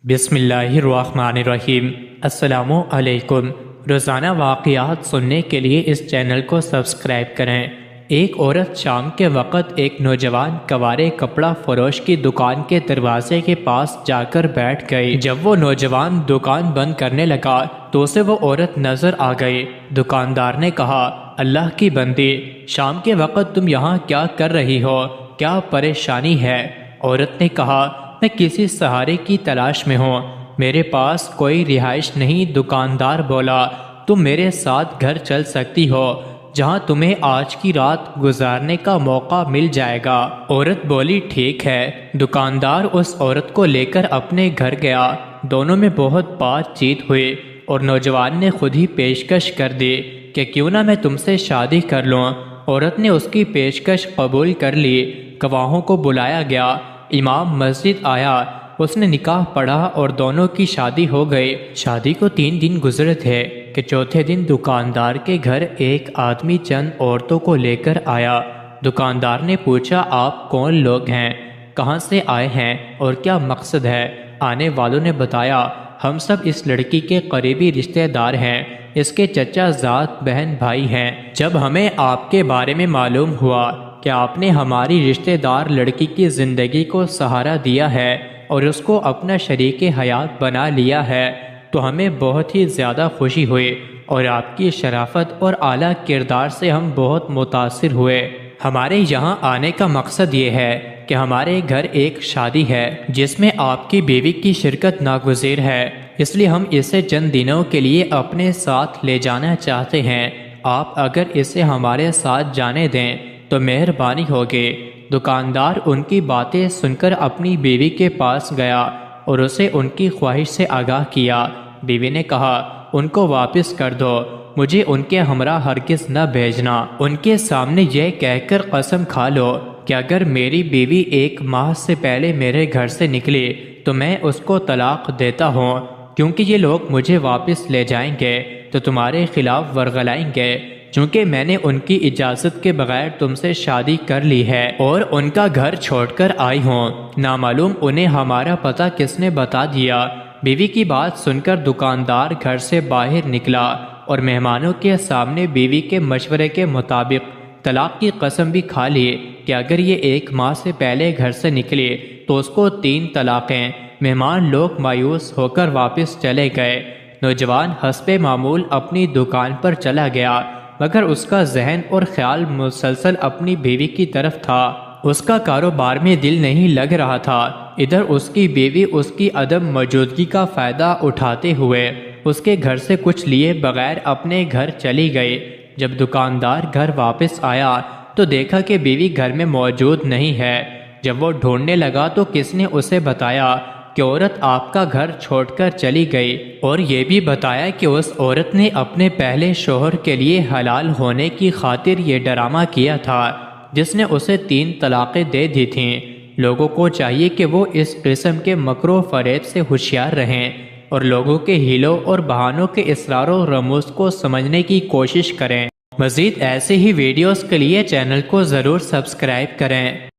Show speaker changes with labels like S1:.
S1: بسم اللہ الرحمن الرحیم۔ السلام علیکم۔ روزانہ واقعات سننے کے لیے اس چینل کو سبسکرائب کریں۔ ایک عورت شام کے وقت ایک نوجوان کوارے کپڑا فروش کی دکان کے دروازے کے پاس جا کر بیٹھ گئی۔ جب وہ نوجوان دکان بند کرنے لگا تو اسے وہ عورت نظر آ گئی۔ دکاندار نے کہا، اللہ کی بندی، شام کے وقت تم یہاں کیا کر رہی ہو؟ کیا پریشانی ہے؟ عورت نے کہا، میں کسی سہارے کی تلاش میں ہوں، میرے پاس کوئی رہائش نہیں۔ دکاندار بولا، تم میرے ساتھ گھر چل سکتی ہو جہاں تمہیں آج کی رات گزارنے کا موقع مل جائے گا۔ عورت بولی، ٹھیک ہے۔ دکاندار اس عورت کو لے کر اپنے گھر گیا۔ دونوں میں بہت بات چیت ہوئی اور نوجوان نے خود ہی پیشکش کر دی کہ کیوں نہ میں تم سے شادی کر لوں۔ عورت نے اس کی پیشکش قبول کر لی۔ گواہوں کو بلایا گیا۔ امام مسجد آیا، اس نے نکاح پڑھا اور دونوں کی شادی ہو گئی۔ شادی کو 3 دن گزرے تھے کہ چوتھے دن دکاندار کے گھر ایک آدمی چند عورتوں کو لے کر آیا۔ دکاندار نے پوچھا، آپ کون لوگ ہیں؟ کہاں سے آئے ہیں اور کیا مقصد ہے؟ آنے والوں نے بتایا، ہم سب اس لڑکی کے قریبی رشتہ دار ہیں، اس کے چچا زاد بہن بھائی ہیں۔ جب ہمیں آپ کے بارے میں معلوم ہوا کہ آپ نے ہماری رشتہ دار لڑکی کی زندگی کو سہارا دیا ہے اور اس کو اپنا شریک حیات بنا لیا ہے تو ہمیں بہت ہی زیادہ خوشی ہوئی اور آپ کی شرافت اور اعلیٰ کردار سے ہم بہت متاثر ہوئے۔ ہمارے یہاں آنے کا مقصد یہ ہے کہ ہمارے گھر ایک شادی ہے جس میں آپ کی بیوی کی شرکت ناگزیر ہے، اس لیے ہم اسے چند دنوں کے لیے اپنے ساتھ لے جانا چاہتے ہیں۔ آپ اگر اسے ہمارے ساتھ جانے دیں تو مہربانی ہوگی۔ دکاندار ان کی باتیں سن کر اپنی بیوی کے پاس گیا اور اسے ان کی خواہش سے آگاہ کیا۔ بیوی نے کہا، ان کو واپس کر دو، مجھے ان کے ہمراہ ہرگز نہ بھیجنا۔ ان کے سامنے یہ کہہ کر قسم کھا لو کہ اگر میری بیوی 1 ماہ سے پہلے میرے گھر سے نکلی تو میں اس کو طلاق دیتا ہوں، کیونکہ یہ لوگ مجھے واپس لے جائیں گے تو تمہارے خلاف ورغلائیں گے، چونکہ میں نے ان کی اجازت کے بغیر تم سے شادی کر لی ہے اور ان کا گھر چھوڑ کر آئی ہوں۔ نامعلوم انہیں ہمارا پتہ کس نے بتا دیا؟ بیوی کی بات سن کر دکاندار گھر سے باہر نکلا اور مہمانوں کے سامنے بیوی کے مشورے کے مطابق طلاق کی قسم بھی کھا لی کہ اگر یہ 1 ماہ سے پہلے گھر سے نکلی تو اس کو 3 طلاقیں۔ مہمان لوگ مایوس ہو کر واپس چلے گئے۔ نوجوان حسب معمول اپنی دکان پر چلا گیا، مگر اس کا ذہن اور خیال مسلسل اپنی بیوی کی طرف تھا۔ اس کا کاروبار میں دل نہیں لگ رہا تھا۔ ادھر اس کی بیوی اس کی عدم موجودگی کا فائدہ اٹھاتے ہوئے اس کے گھر سے کچھ لیے بغیر اپنے گھر چلی گئی۔ جب دکاندار گھر واپس آیا تو دیکھا کہ بیوی گھر میں موجود نہیں ہے۔ جب وہ ڈھونڈنے لگا تو کس نے اسے بتایا کہ عورت آپ کا گھر چھوڑ کر چلی گئی، اور یہ بھی بتایا کہ اس عورت نے اپنے پہلے شوہر کے لیے حلال ہونے کی خاطر یہ ڈرامہ کیا تھا جس نے اسے 3 طلاقیں دے دی تھیں۔ لوگوں کو چاہیے کہ وہ اس قسم کے مکر و فریب سے ہوشیار رہیں اور لوگوں کے ہیلوں اور بہانوں کے اسرار و رموز کو سمجھنے کی کوشش کریں۔ مزید ایسے ہی ویڈیوز کے لیے چینل کو ضرور سبسکرائب کریں۔